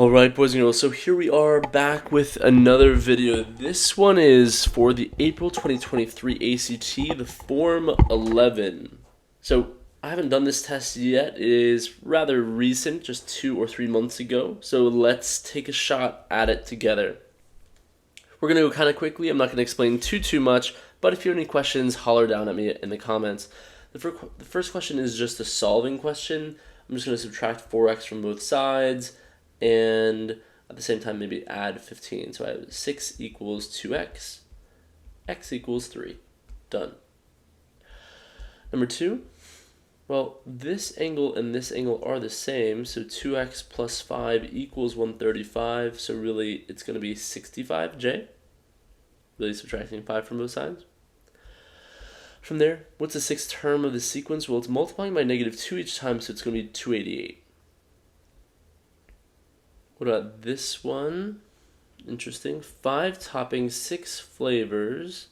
Alright, boys and girls, so here we are back with another video. This one is for the April 2023 ACT, the Form 11. So I haven't done this test yet. It is rather recent, just 2 or 3 months ago. So let's take a shot at it together. We're going to go kind of quickly. I'm not going to explain too much, but if you have any questions, holler down at me in the comments. The first question is just a solving question. I'm just going to subtract 4x from both sides, and at the same time maybe add 15. So I have 6 equals 2x, x equals 3. Done. Number 2, well, this angle and this angle are the same, so 2x plus 5 equals 135, so really it's going to be 65j, really subtracting 5 from both sides. From there, what's the sixth term of the sequence? Well, it's multiplying by -2 each time, so it's going to be 288. What about this one? Interesting. 5 toppings, 6 flavors.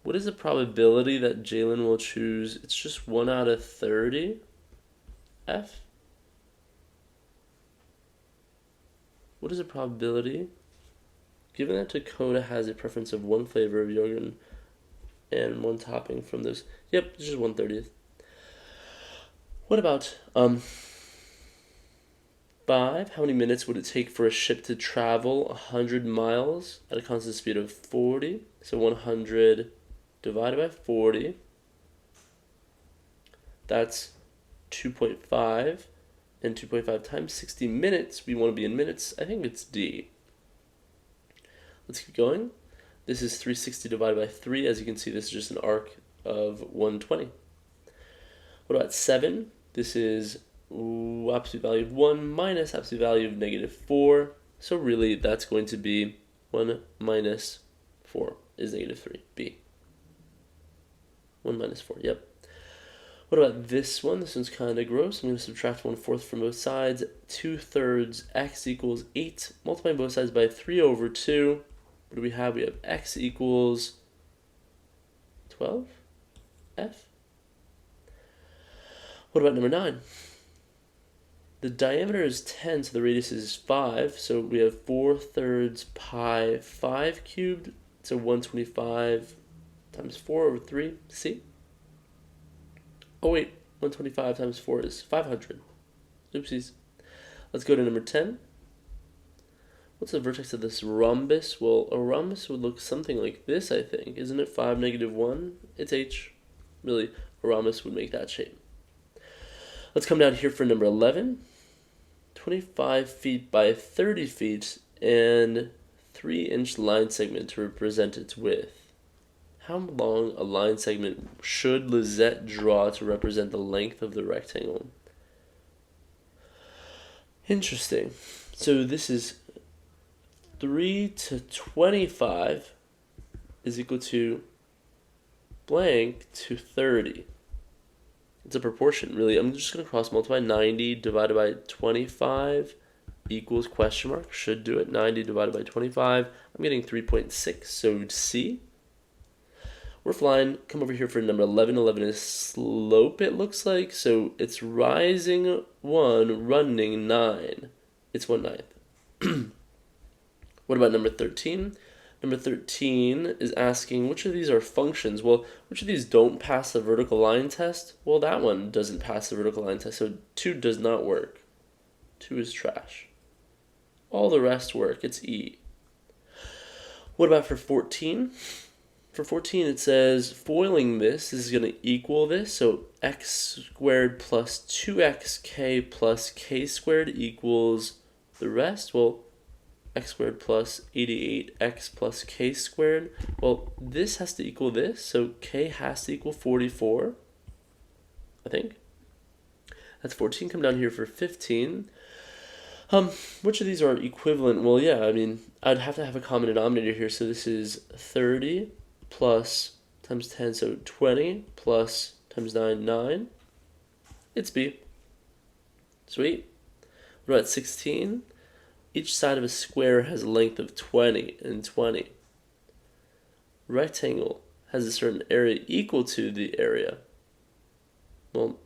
What is the probability that Jalen will choose? It's just 1 out of 30. F? What is the probability? Given that Dakota has a preference of 1 flavor of yogurt and 1 topping from those. Yep, it's just 1/30. What about 5, how many minutes would it take for a ship to travel 100 miles at a constant speed of 40? So 100 divided by 40, that's 2.5, and 2.5 times 60 minutes, we want to be in minutes, I think it's D. Let's keep going. This is 360 divided by 3, as you can see this is just an arc of 120. What about 7? This is absolute value of 1 minus absolute value of -4. So really that's going to be 1 minus 4 is -3. B. 1 minus 4, yep. What about this one? This one's kind of gross. I'm going to subtract 1/4 from both sides. 2/3 x equals 8. Multiplying both sides by 3/2. What do we have? We have x equals 12. F. What about number 9? The diameter is 10, so the radius is 5. So we have 4/3 pi 5 cubed. So 125 times 4/3. C. Oh wait, 125 times 4 is 500. Oopsies. Let's go to number 10. What's the vertex of this rhombus? Well, a rhombus would look something like this, I think. Isn't it 5, -1? It's H. Really, a rhombus would make that shape. Let's come down here for number 11. 25 feet by 30 feet and 3-inch line segment to represent its width. How long a line segment should Lizette draw to represent the length of the rectangle? Interesting. So this is 3 to 25 is equal to blank to 30. It's a proportion, really. I'm just going to cross multiply. 90 divided by 25 equals question mark. Should do it. 90 divided by 25. I'm getting 3.6, so C. We're flying. Come over here for number 11. 11 is slope, it looks like. So it's rising 1, running 9. It's 1/9. What about number 13? Number 13 is asking which of these are functions. Well, which of these don't pass the vertical line test? Well, that one doesn't pass the vertical line test, so 2 does not work. 2 is trash. All the rest work. It's E. What about for 14? For 14, it says foiling this is going to equal this, so x squared plus 2xk plus k squared equals the rest. Well, x squared plus 88x plus k squared. Well, this has to equal this, so k has to equal 44, I think. That's 14. Come down here for 15. Which of these are equivalent? Well, yeah, I mean, I'd have to have a common denominator here, so this is 30 plus times 10, so 20 plus times 9, 9. It's B. Sweet. What about 16? Each side of a square has a length of 20 and 20. Rectangle has a certain area equal to the area. Well,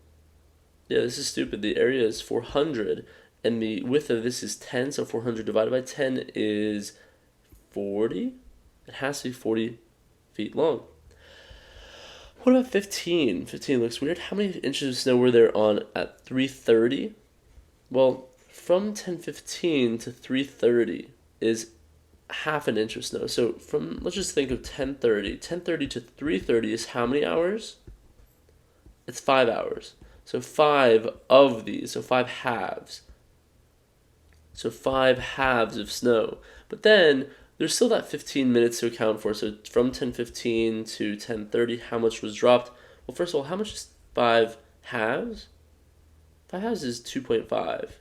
yeah, this is stupid. The area is 400 and the width of this is 10, so 400 divided by 10 is 40. It has to be 40 feet long. What about 15? 15 looks weird. How many inches of snow were there on at 3:30? Well, from 10:15 to 3:30 is half an inch of snow. So let's just think of 10:30. 10:30 to 3:30 is how many hours? It's 5 hours. So 5 of these, so 5 halves. So 5 halves of snow. But then there's still that 15 minutes to account for. So from 10:15 to 10:30, how much was dropped? Well, first of all, how much is 5 halves? 5 halves is 2.5.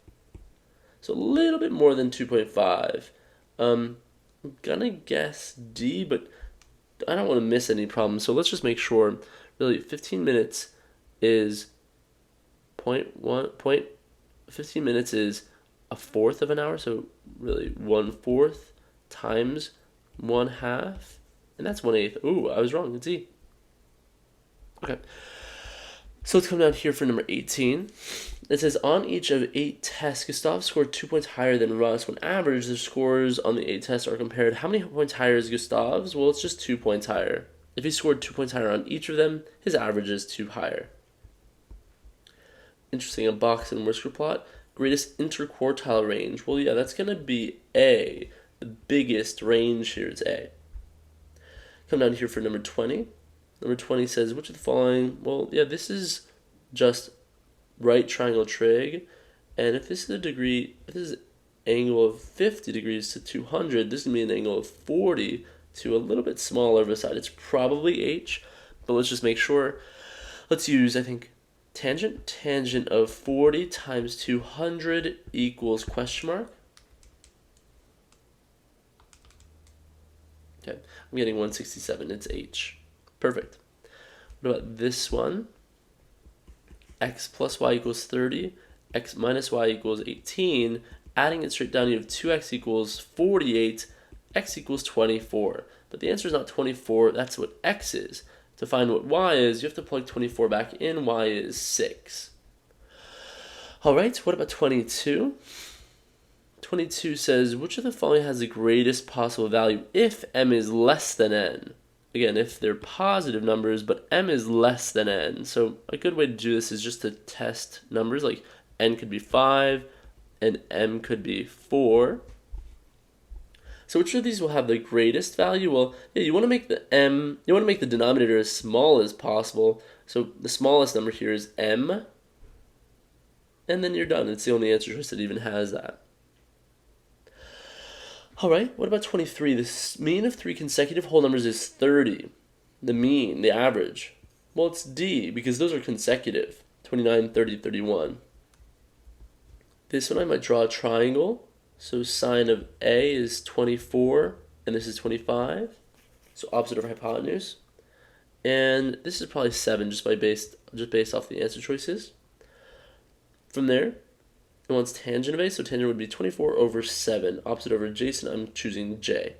So a little bit more than 2.5. I'm gonna guess D, but I don't want to miss any problems. So let's just make sure. Really, 15 minutes is 15 minutes is a fourth of an hour. So really, 1/4 times 1/2, and that's 1/8. Ooh, I was wrong. It's E. Okay. So let's come down here for number 18. It says, on each of 8 tests, Gustav scored 2 points higher than Russ. When averaged, the scores on the 8 tests are compared. How many points higher is Gustav's? Well, it's just 2 points higher. If he scored 2 points higher on each of them, his average is 2 higher. Interesting, a box and whisker plot. Greatest interquartile range. Well, yeah, that's going to be A. The biggest range here is A. Come down here for number 20. Number 20 says, which of the following? Well, yeah, this is just right triangle trig. And if this is if this is angle of 50 degrees to 200, this is going to be an angle of 40 to a little bit smaller of a side. It's probably H, but let's just make sure. Let's use, I think, tangent. Tangent of 40 times 200 equals question mark. Okay, I'm getting 167. It's H. Perfect. What about this one? X plus y equals 30. X minus y equals 18. Adding it straight down, you have 2x equals 48. X equals 24. But the answer is not 24. That's what x is. To find what y is, you have to plug 24 back in. Y is 6. All right, what about 22? 22 says, which of the following has the greatest possible value if m is less than n? Again, if they're positive numbers, but m is less than n. So a good way to do this is just to test numbers, like n could be 5 and m could be 4. So which of these will have the greatest value? Well, yeah, you want to make the denominator as small as possible. So the smallest number here is m, and then you're done. It's the only answer choice that even has that. All right, what about 23? The mean of 3 consecutive whole numbers is 30. The mean, the average. Well, it's D, because those are consecutive. 29, 30, 31. This one I might draw a triangle. So sine of A is 24, and this is 25. So opposite of hypotenuse. And this is probably 7 just based off the answer choices. From there, it wants tangent of A, so tangent would be 24 over 7. Opposite over adjacent, I'm choosing J.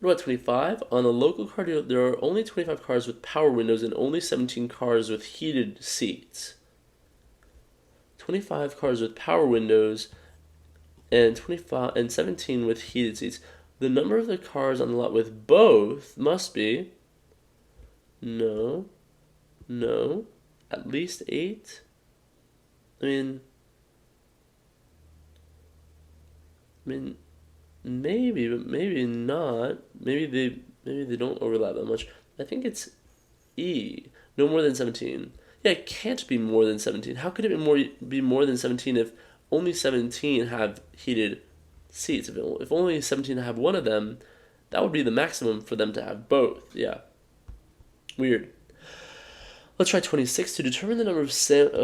What about 25? On a local car deal, there are only 25 cars with power windows and only 17 cars with heated seats. 25 cars with power windows and 17 with heated seats. The number of the cars on the lot with both must be no, at least 8. I mean, maybe, but maybe not. Maybe they don't overlap that much. I think it's E. No more than 17. Yeah, it can't be more than 17. How could it be more than 17 if only 17 have heated seats? If only 17 have one of them, that would be the maximum for them to have both. Yeah. Weird. Let's try 26. To determine the number of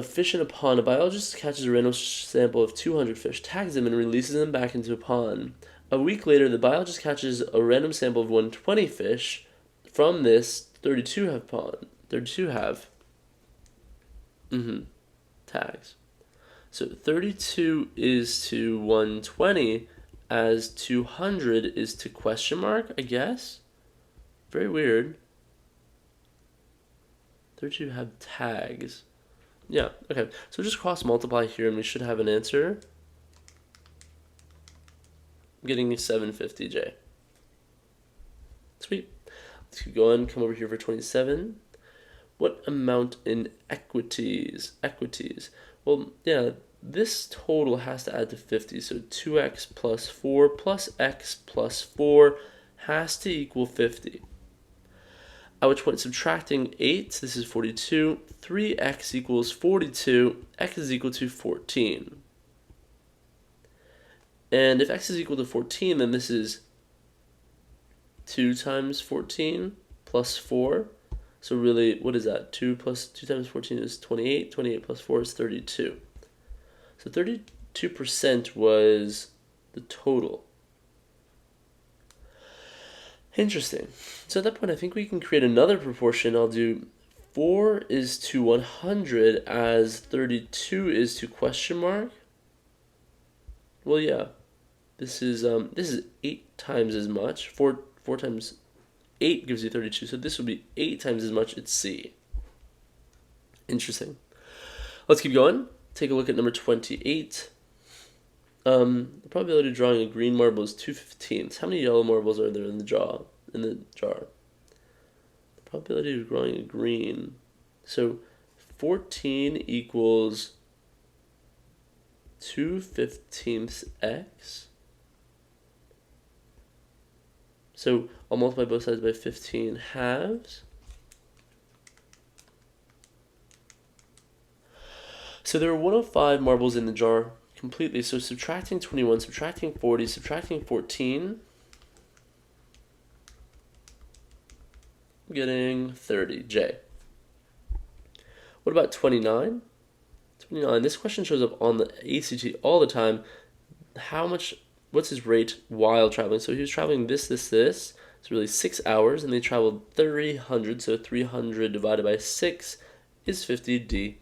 fish in a pond, a biologist catches a random sample of 200 fish, tags them, and releases them back into a pond. A week later, the biologist catches a random sample of 120 fish. From this, 32 have tags. So 32 is to 120 as 200 is to question mark, I guess. Very weird. 32 have tags. Yeah, okay. So just cross multiply here and we should have an answer. I'm getting 750J. Sweet. Let's keep going. Come over here for 27. What amount in equities? Equities. Well, yeah, this total has to add to 50. So 2x plus 4 plus x plus 4 has to equal 50. At which point, subtracting 8, this is 42, 3x equals 42, x is equal to 14. And if x is equal to 14, then this is 2 times 14 plus 4. So really, what is that? 2 times 14 is 28. 28 plus 4 is 32. So 32% was the total. Interesting. So at that point, I think we can create another proportion. I'll do 4 is to 100 as 32 is to question mark. Well, yeah. This is 8 times as much. 4 times 8 gives you 32, so this would be 8 times as much. It's C. Interesting. Let's keep going. Take a look at number 28. The probability of drawing a green marble is 2/15. How many yellow marbles are there in the jar? The probability of drawing a green. So 14 equals 2/15 x. So I'll multiply both sides by 15 halves. So there are 105 marbles in the jar completely. So subtracting 21, subtracting 40, subtracting 14, I'm getting 30J. What about 29? 29, this question shows up on the ACT all the time. What's his rate while traveling? So he was traveling this. It's really 6 hours, and they traveled 300, so 300 divided by 6 is 50D.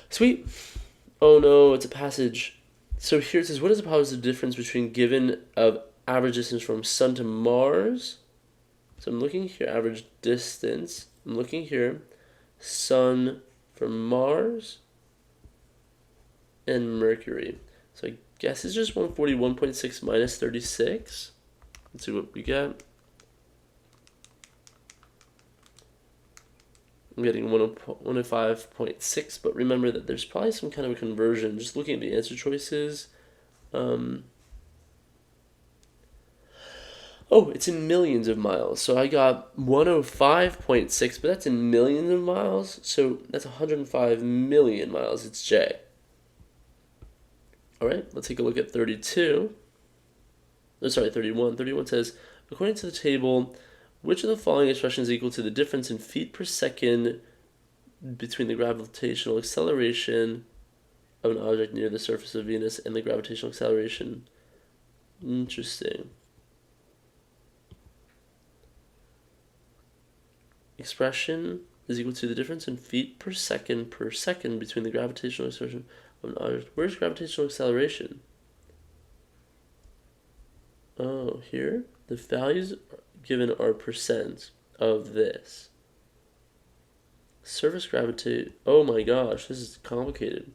Sweet. Oh no, it's a passage. So here it says, what is the positive difference between given of average distance from Sun to Mars? So I'm looking here, average distance. I'm looking here, Sun from Mars and Mercury. So I guess it's just 141.6 minus 36. Let's see what we get. I'm getting 105.6, but remember that there's probably some kind of a conversion. Just looking at the answer choices. Oh, it's in millions of miles. So I got 105.6, but that's in millions of miles. So that's 105 million miles. It's J. All right, let's take a look at 32. Oh, sorry, 31. 31 says, according to the table, which of the following expressions is equal to the difference in feet per second between the gravitational acceleration of an object near the surface of Venus and the gravitational acceleration? Interesting. Expression is equal to the difference in feet per second between the gravitational acceleration of an object. Where's gravitational acceleration? Oh, here? The values given are percent of this. Surface gravity. Oh my gosh, this is complicated.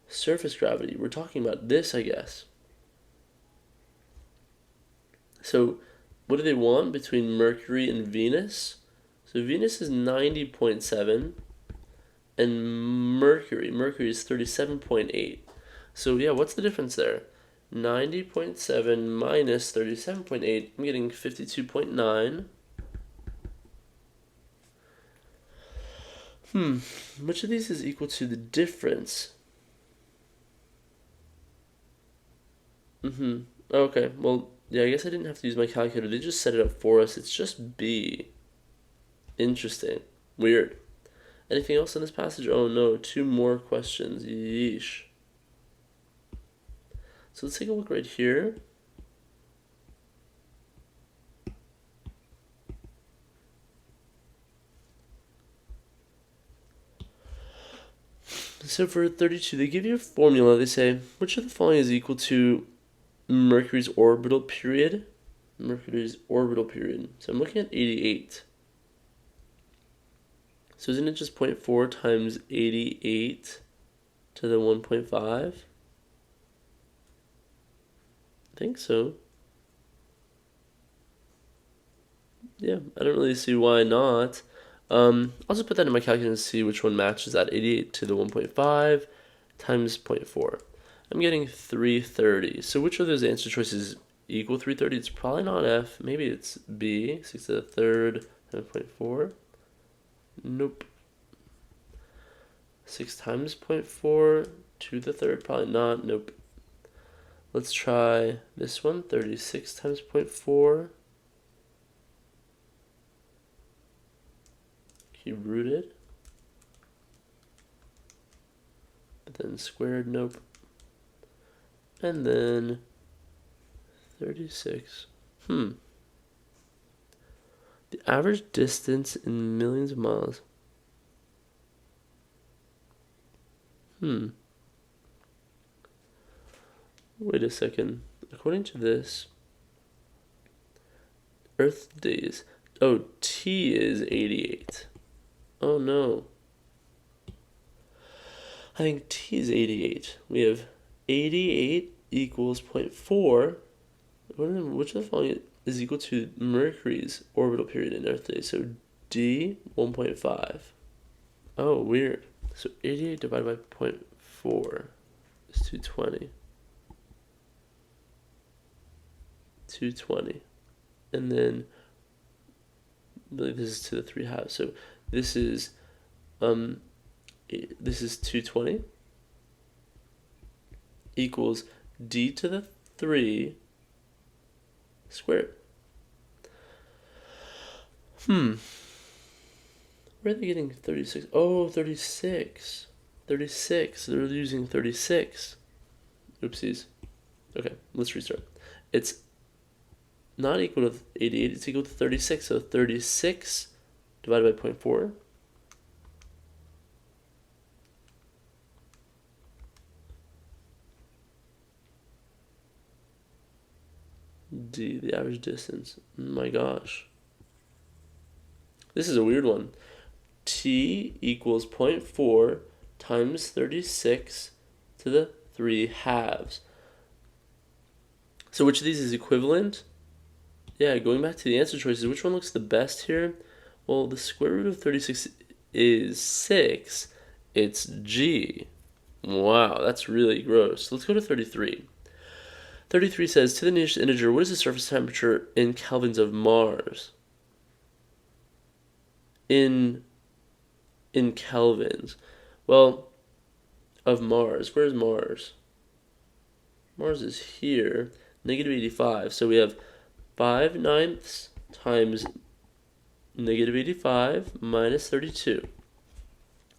Surface gravity. We're talking about this, I guess. So, what do they want between Mercury and Venus? So Venus is 90.7 and Mercury is 37.8. So yeah, what's the difference there? 90.7 minus 37.8, I'm getting 52.9. Which of these is equal to the difference? Okay, well, yeah, I guess I didn't have to use my calculator. They just set it up for us. It's just B. Interesting. Weird. Anything else in this passage? Oh no, 2 more questions. Yeesh. So let's take a look right here. So for 32, they give you a formula. They say, which of the following is equal to Mercury's orbital period? So I'm looking at 88. So isn't it just 0.4 times 88 to the 1.5? I think so. Yeah, I don't really see why not. I'll just put that in my calculator and see which one matches that. 88 to the 1.5 times 0.4. I'm getting 330. So which of those answer choices equal 330? It's probably not F. Maybe it's B. 6 to the third times 0.4. Nope. 6 times 0.4 to the third. Probably not. Nope. Let's try this one. 36 times 0.4. Cube rooted. But then squared. Nope. And then 36. The average distance in millions of miles. Wait a second. According to this, Earth days. Oh, T is 88. Oh no. I think T is 88. We have 88 equals 0.4. Which of the following is equal to Mercury's orbital period in Earth days? So D, 1.5. Oh, weird. So 88 divided by 0.4 is 220. 220. And then, I believe this is to the 3 halves. So this is 220 equals D to the 3 squared. Where are they getting 36? Oh, 36. 36. They're using 36. Oopsies. Okay, let's restart. It's not equal to 88. It's equal to 36. So 36 divided by 0.4. D, the average distance. My gosh. This is a weird one. T equals 0.4 times 36 to the 3 halves. So which of these is equivalent? Yeah, going back to the answer choices, which one looks the best here? Well, the square root of 36 is 6. It's G. Wow, that's really gross. Let's go to 33. 33 says, to the nearest integer, what is the surface temperature in kelvins of Mars? In kelvins. Well, of Mars. Where's Mars? Mars is here. Negative 85. So we have 5/9 times negative 85 minus 32.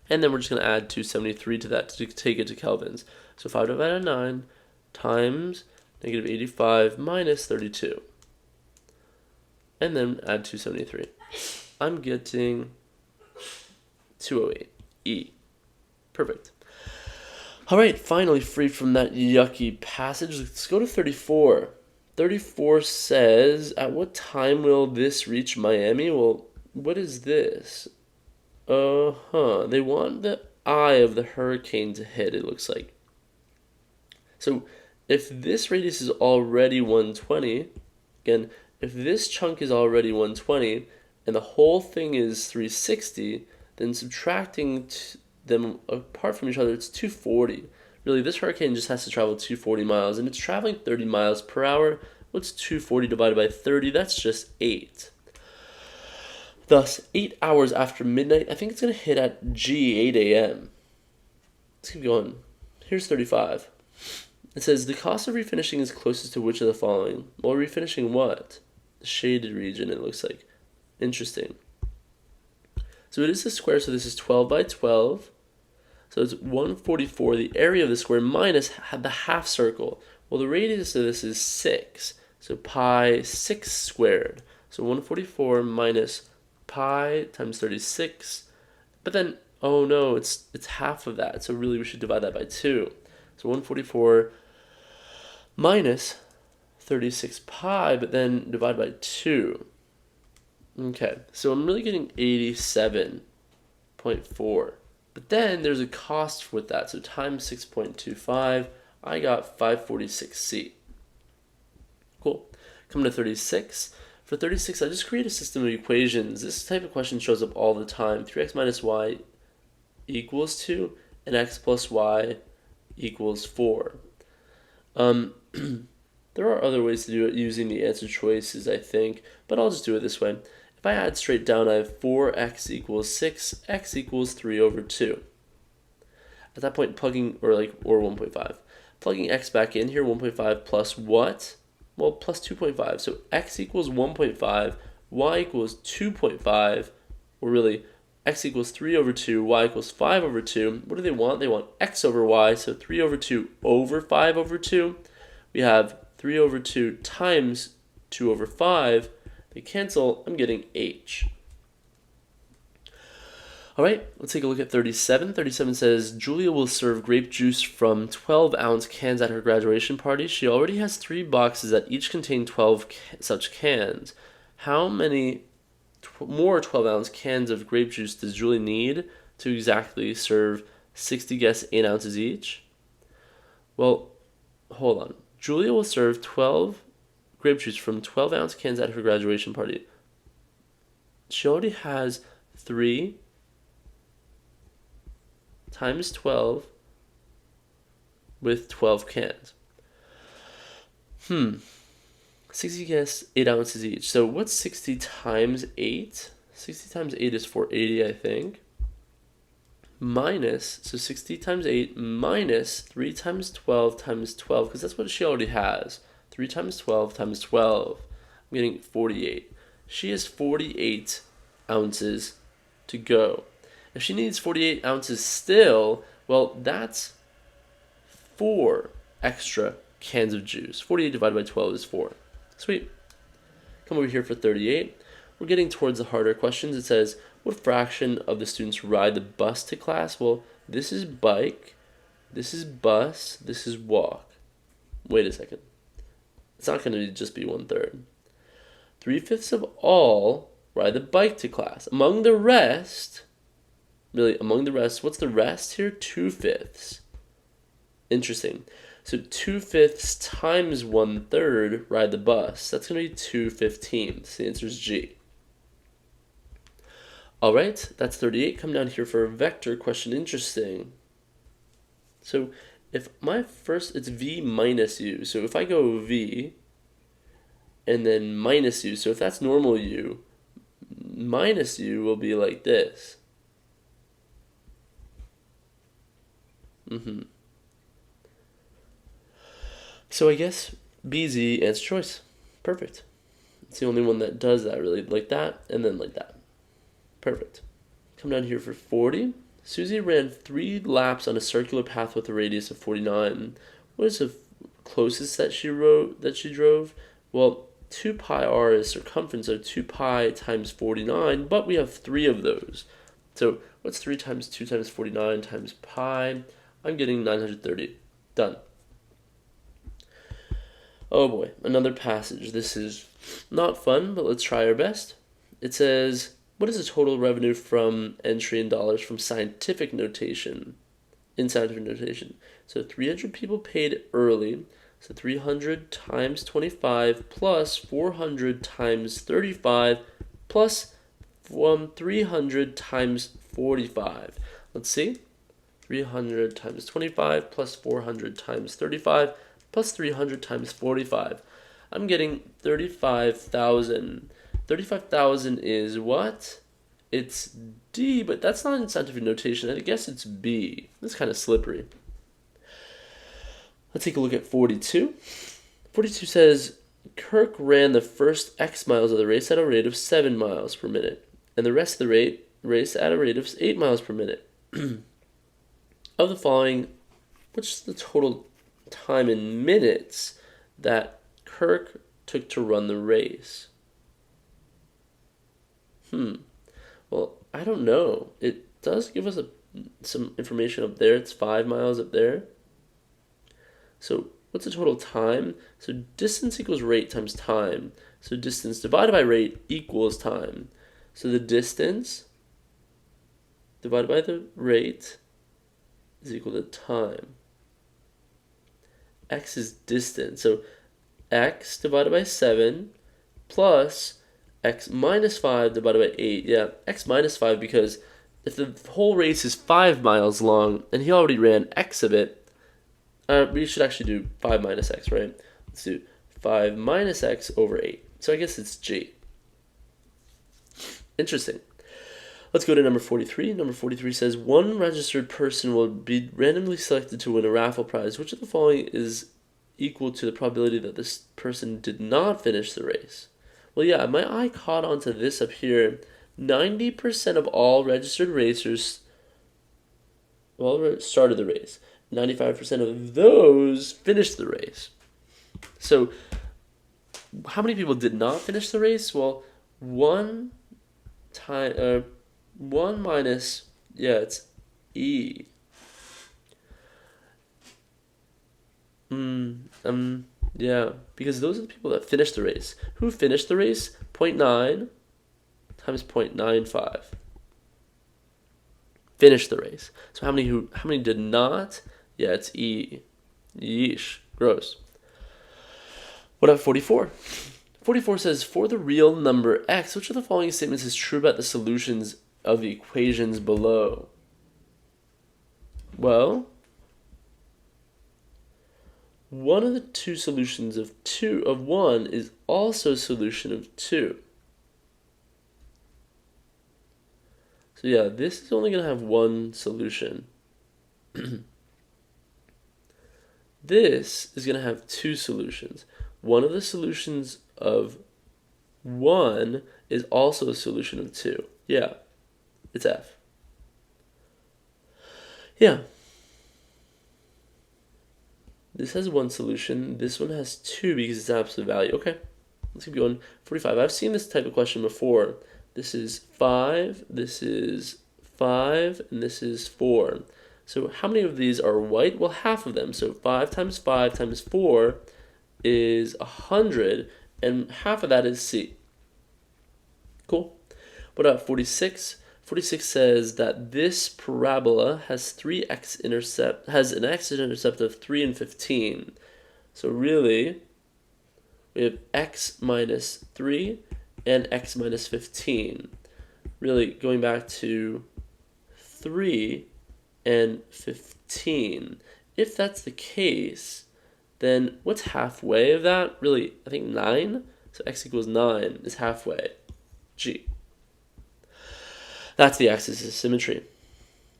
And then we're just going to add 273 to that to take it to kelvins. So 5 divided by 9 times negative 85 minus 32. And then add 273. I'm getting 208. E. Perfect. All right, finally freed from that yucky passage. Let's go to 34. 34 says, at what time will this reach Miami? Well, what is this? They want the eye of the hurricane to hit, it looks like. So if this radius is already 120, again, if this chunk is already 120 and the whole thing is 360, then subtracting them apart from each other, it's 240. Really, this hurricane just has to travel 240 miles, and it's traveling 30 miles per hour. What's 240 divided by 30? That's just 8. Thus, 8 hours after midnight, I think it's going to hit at G, 8 a.m. Let's keep going. Here's 35. It says, the cost of refinishing is closest to which of the following? Well, refinishing what? The shaded region, it looks like. Interesting. So it is a square, so this is 12 by 12. So it's 144, the area of the square, minus the half circle. Well, the radius of this is 6. So pi 6 squared. So 144 minus pi times 36. But then, oh no, it's half of that. So really we should divide that by 2. So 144 minus 36 pi, but then divide by 2. Okay, so I'm really getting 87. 0.4. But then there's a cost with that. So times 6.25, I got 546C. Cool. Coming to 36. For 36, I just create a system of equations. This type of question shows up all the time. 3x minus y equals 2, and x plus y equals 4. There are other ways to do it using the answer choices, I think, but I'll just do it this way. If I add straight down, I have 4x equals 6, x equals 3 over 2. At that point, plugging, or 1.5. Plugging x back in here, 1.5 plus what? Well, plus 2.5. So x equals 1.5, y equals 2.5, or really, x equals 3 over 2, y equals 5 over 2. What do they want? They want x over y, so 3 over 2 over 5 over 2. We have 3 over 2 times 2 over 5. They cancel. I'm getting h. All right, let's take a look at 37. 37 says, Julia will serve grape juice from 12-ounce cans at her graduation party. She already has 3 boxes that each contain 12 such cans. How many more 12-ounce cans of grape juice does Julia need to exactly serve 60 guests 8 ounces each? Well, hold on. Julia will serve 12 grape juice from 12-ounce cans at her graduation party. She already has 3 times 12 with 12 cans. 60 guests, 8 ounces each. So what's 60 times 8? 60 times 8 is 480, I think. Minus, so 60 times 8 minus 3 times 12 times 12, because that's what she already has. 3 times 12 times 12. I'm getting 48. She has 48 ounces to go. If she needs 48 ounces still, well, that's 4 extra cans of juice. 48 divided by 12 is 4. Sweet. Come over here for 38. We're getting towards the harder questions. It says, what fraction of the students ride the bus to class? Well, this is bike, this is bus, this is walk. Wait a second. It's not going to just be 1/3. 3/5 of all ride the bike to class. Among the rest, what's the rest here? 2/5. Interesting. So 2/5 times 1/3 ride the bus. That's going to be 2/15. The answer is G. All right, that's 38. Come down here for a vector question. Interesting. So if it's v minus u. So if I go v and then minus u, so if that's normal u, minus u will be like this. So I guess BZ answer choice. Perfect. It's the only one that does that, really, like that and then like that. Perfect. Come down here for 40. Susie ran 3 laps on a circular path with a radius of 49. What is the closest that she drove? Well, 2 pi r is circumference of 2 pi times 49, but we have 3 of those. So what's 3 times 2 times 49 times pi? I'm getting 930. Done. Oh boy, another passage. This is not fun, but let's try our best. It says, what is the total revenue from entry in dollars from scientific notation? In scientific notation. So 300 people paid early. So 300 times 25 plus 400 times 35 plus 300 times 45. Let's see. 300 times 25 plus 400 times 35 plus 300 times 45. I'm getting 35,000. 35,000 is what? It's D, but that's not in scientific notation. I guess it's B. It's kind of slippery. Let's take a look at 42. 42 says, Kirk ran the first X miles of the race at a rate of 7 miles per minute, and the rest of the race at a rate of 8 miles per minute. Of the following, what's the total time in minutes that Kirk took to run the race? Well, I don't know. It does give us some information up there. It's 5 miles up there. So what's the total time? So distance equals rate times time. So distance divided by rate equals time. So the distance divided by the rate is equal to time. X is distance, so x divided by 7 plus x minus 5 divided by 8. Yeah, x minus 5, because if the whole race is 5 miles long and he already ran x of it, we should actually do 5 minus x, right? Let's do 5 minus x over 8. So I guess it's G. Interesting. Let's go to number 43. Number 43 says, one registered person will be randomly selected to win a raffle prize. Which of the following is equal to the probability that this person did not finish the race? Well, yeah, my eye caught onto this up here. 90% of all registered racers started the race. 95% of those finished the race. So, how many people did not finish the race? Well, 1 minus, it's E. Yeah, because those are the people that finished the race. Who finished the race? 0.9 times 0.95. Finished the race. So how many did not? Yeah, it's E. Yeesh. Gross. What about 44? 44 says, for the real number x, which of the following statements is true about the solutions of the equations below? Well, one of the two solutions of 1 is also a solution of 2. So yeah, this is only going to have one solution. This is going to have two solutions. One of the solutions of 1 is also a solution of 2. Yeah, it's F. Yeah. This has one solution. This one has 2 because it's absolute value. Okay, let's keep going. 45. I've seen this type of question before. This is 5, this is 5, and this is 4. So how many of these are white? Well, half of them. So 5 times 5 times 4 is 100, and half of that is C. Cool. What about 46? 46 says that this parabola has an x-intercept of 3 and 15. So really, we have x minus 3 and x minus 15. Really, going back to 3 and 15. If that's the case, then what's halfway of that? Really, I think 9. So x equals 9 is halfway. G. That's the axis of symmetry.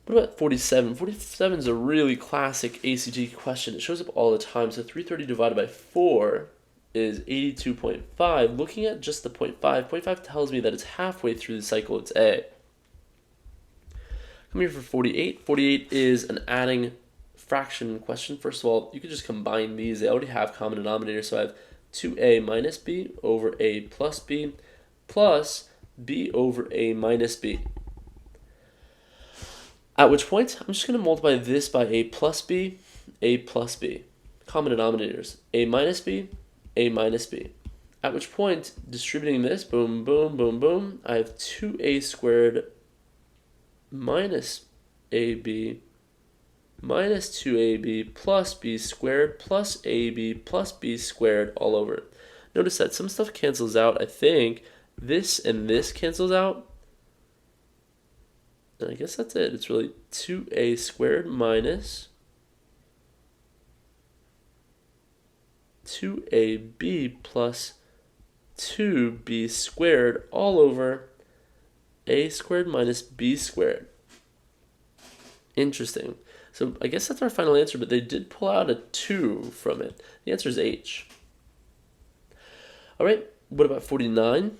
What about 47? 47 is a really classic ACT question. It shows up all the time. So 330 divided by 4 is 82.5. Looking at just the 0.5 tells me that it's halfway through the cycle. It's A. Come here for 48. 48 is an adding fraction question. First of all, you could just combine these. They already have common denominators. So I have 2a minus b over a plus b over a minus b. At which point, I'm just going to multiply this by a plus b. Common denominators, a minus b. At which point, distributing this, boom, boom, boom, boom, I have 2a squared minus ab minus 2ab plus b squared plus ab plus b squared all over. Notice that some stuff cancels out. I think this and this cancels out. And I guess that's it. It's really 2a squared minus 2ab plus 2b squared all over a squared minus b squared. Interesting. So I guess that's our final answer, but they did pull out a 2 from it. The answer is H. All right, what about 49?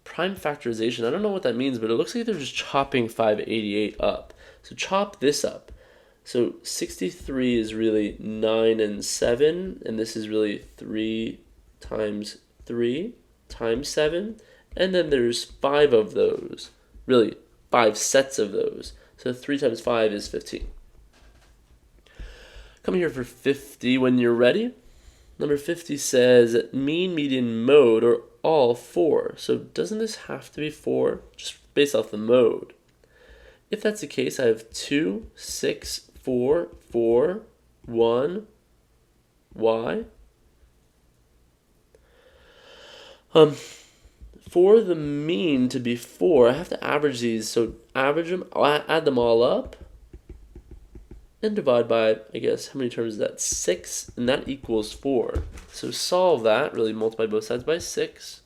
Prime factorization. I don't know what that means, but it looks like they're just chopping 588 up. So chop this up. So 63 is really 9 and 7, and this is really 3 times 3 times 7. And then there's 5 of those, really 5 sets of those. So 3 times 5 is 15. Come here for 50 when you're ready. Number 50 says mean, median, mode are all 4. So doesn't this have to be 4? Just based off the mode. if that's the case, I have 2, 6, 4, 4, 1, y. For the mean to be 4, I have to average these. So average them, I'll add them all up, and divide by, I guess, how many terms is that? 6, and that equals 4. So solve that, really multiply both sides by 6.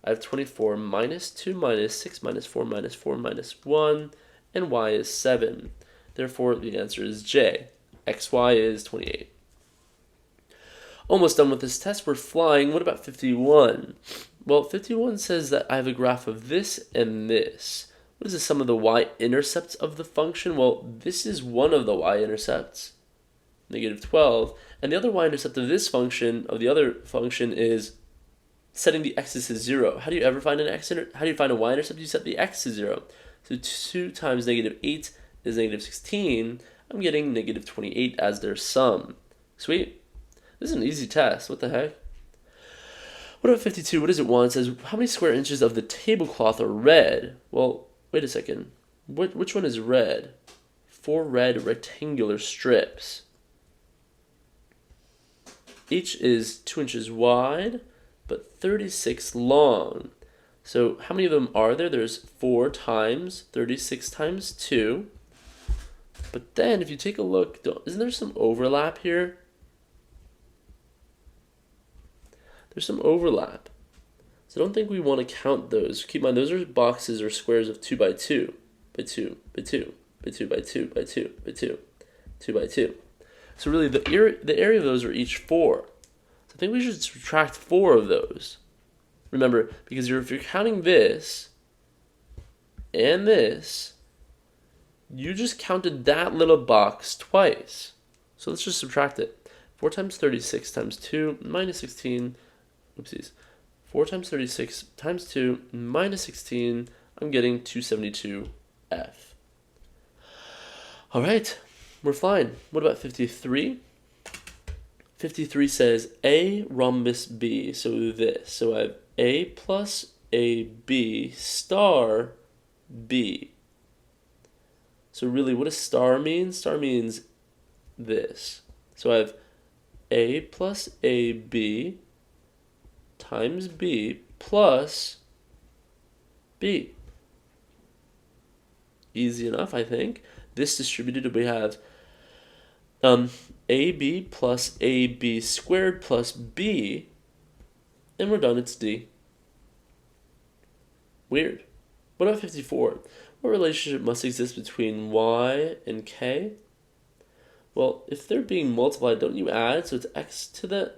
I have 24 minus 2 minus 6 minus 4 minus 4 minus 1, and y is 7. Therefore, the answer is J. xy is 28. Almost done with this test. We're flying. What about 51? Well, 51 says that I have a graph of this and this. What is the sum of the y-intercepts of the function? Well, this is one of the y-intercepts, negative 12. And the other y-intercept of this function, of the other function, is setting the x's to 0. How do you ever find an how do you find a y-intercept? You set the x to 0. So 2 times negative 8 is negative 16. I'm getting negative 28 as their sum. Sweet. This is an easy test. What the heck? What about 52? What does it want? It says, how many square inches of the tablecloth are red? Well, wait a second. Which one is red? 4 red rectangular strips. Each is 2 inches wide, but 36 long. So how many of them are there? There's 4 times 36 times 2. But then if you take a look, isn't there some overlap here? There's some overlap. So I don't think we want to count those. Keep in mind, those are boxes or squares of 2 by 2, by 2, by 2, by 2, by 2, by 2, by 2, 2 by 2. So really, the area of those are each 4. So I think we should subtract 4 of those. Remember, because if you're counting this and this, you just counted that little box twice. So let's just subtract it. 4 times 36 times 2 minus 16. Oopsies. 4 times 36 times 2 minus 16. I'm getting 272F. All right, we're flying. What about 53? 53 says A rhombus B. So this. So I have A plus AB star B. So really, what does star mean? Star means this. So I have A plus AB times B plus B. Easy enough, I think. This distributed, we have AB plus AB squared plus B, and we're done, it's D. Weird. What about 54? What relationship must exist between Y and K? Well, if they're being multiplied, don't you add? So it's x to the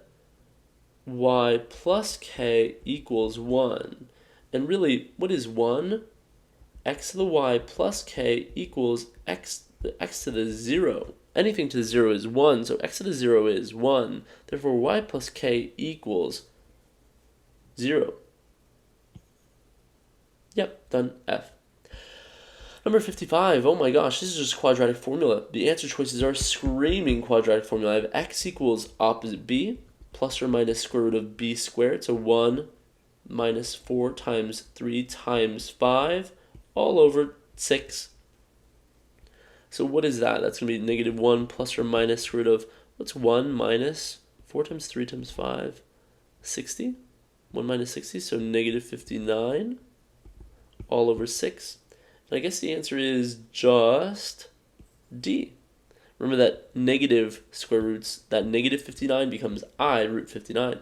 y plus k equals 1. And really, what is 1? X to the y plus k equals x to the 0. Anything to the 0 is 1, so x to the 0 is 1. Therefore, y plus k equals 0. Yep, done. F. Number 55, oh my gosh, this is just quadratic formula. The answer choices are screaming quadratic formula. I have x equals opposite b, plus or minus square root of b squared, so 1 minus 4 times 3 times 5, all over 6. So what is that? That's going to be negative 1 plus or minus square root of, what's 1 minus 4 times 3 times 5? 60? 1 minus 60, so negative 59, all over 6. And I guess the answer is just D. Remember that negative square roots, that negative 59 becomes I root 59.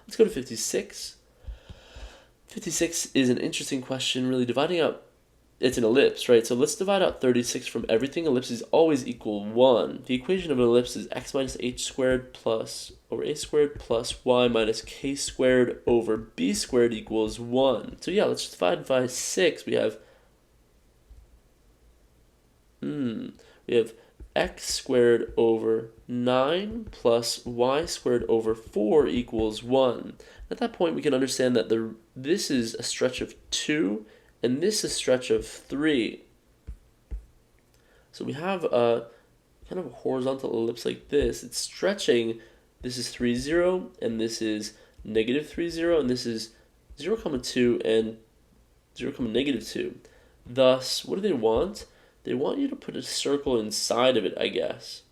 Let's go to 56. 56 is an interesting question, really dividing out, it's an ellipse, right? So let's divide out 36 from everything. Ellipses always equal 1. The equation of an ellipse is x minus h squared plus over a squared plus y minus k squared over b squared equals 1. So yeah, let's divide by 6. We have x squared over 9 plus y squared over 4 equals 1. At that point, we can understand that this is a stretch of 2, and this is a stretch of 3. So we have a kind of a horizontal ellipse like this. It's stretching. This is 3, 0, and this is negative 3, 0, and this is 0, 2, and 0, negative 2. Thus, what do they want? They want you to put a circle inside of it, I guess.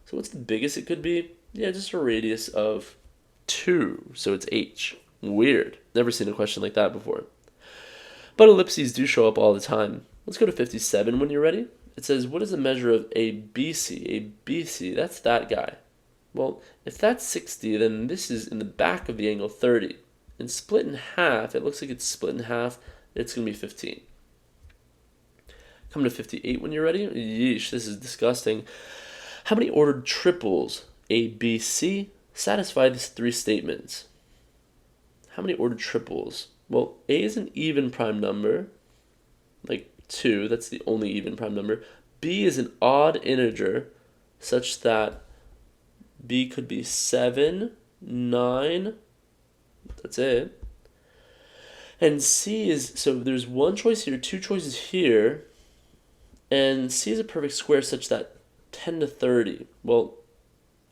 So what's the biggest it could be? Yeah, just a radius of 2. So it's h. Weird. Never seen a question like that before. But ellipses do show up all the time. Let's go to 57 when you're ready. It says, what is the measure of a BC? A BC, that's that guy. Well, if that's 60, then this is in the back of the angle 30. And split in half, it looks like it's split in half, it's going to be 15. Come to 58 when you're ready. Yeesh, this is disgusting. How many ordered triples, A, B, C, satisfy these 3 statements? How many ordered triples? Well, A is an even prime number, like 2, that's the only even prime number. B is an odd integer, such that B could be 7, 9, that's it. And C is, so there's one choice here, 2 choices here, and C is a perfect square such that 10 to 30. Well,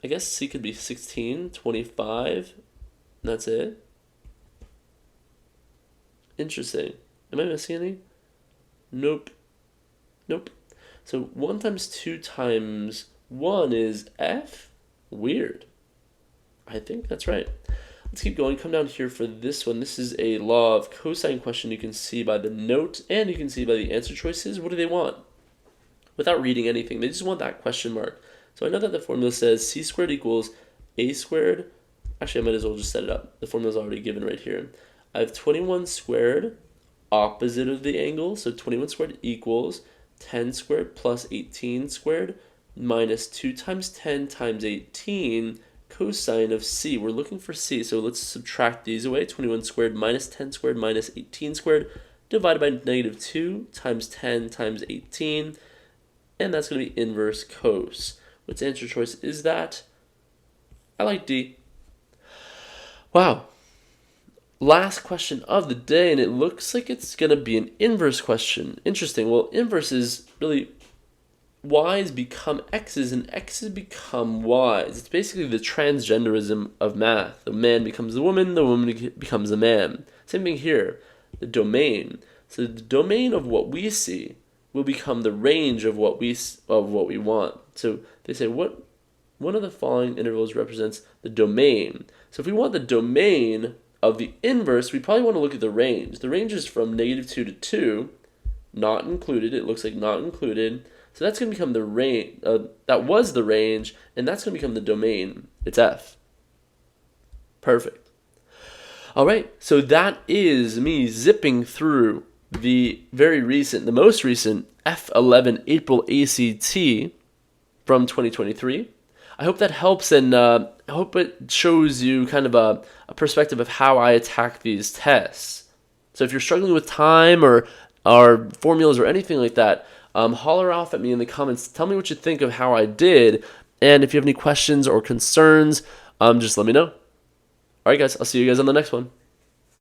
I guess C could be 16, 25, and that's it. Interesting. Am I missing any? Nope. Nope. So 1 times 2 times 1 is F? Weird. I think that's right. Let's keep going. Come down here for this one. This is a law of cosine question. You can see by the note and you can see by the answer choices. What do they want? Without reading anything, they just want that question mark. So I know that the formula says c squared equals a squared. Actually, I might as well just set it up. The formula is already given right here. I have 21 squared opposite of the angle. So 21 squared equals 10 squared plus 18 squared minus 2 times 10 times 18 cosine of c. We're looking for c, so let's subtract these away. 21 squared minus 10 squared minus 18 squared divided by negative 2 times 10 times 18, and that's going to be inverse cos. Which answer choice is that? I like D. Wow. Last question of the day, and it looks like it's going to be an inverse question. Interesting. Well, inverse is really y's become x's and x's become y's. It's basically the transgenderism of math. The man becomes the woman becomes the man. Same thing here. The domain. So the domain of what we see will become the range of what we want. So they say what one of the following intervals represents the domain. So if we want the domain of the inverse, we probably want to look at the range. The range is from negative 2 to 2, not included. It looks like not included. So that's going to become the range. That was the range, and that's going to become the domain. It's F. Perfect. All right, so that is me zipping through the most recent F11 April ACT from 2023. I hope that helps, and I hope it shows you kind of a perspective of how I attack these tests. So if you're struggling with time or formulas or anything like that, holler off at me in the comments. Tell me what you think of how I did, and if you have any questions or concerns, just let me know. All right, guys, I'll see you guys on the next one.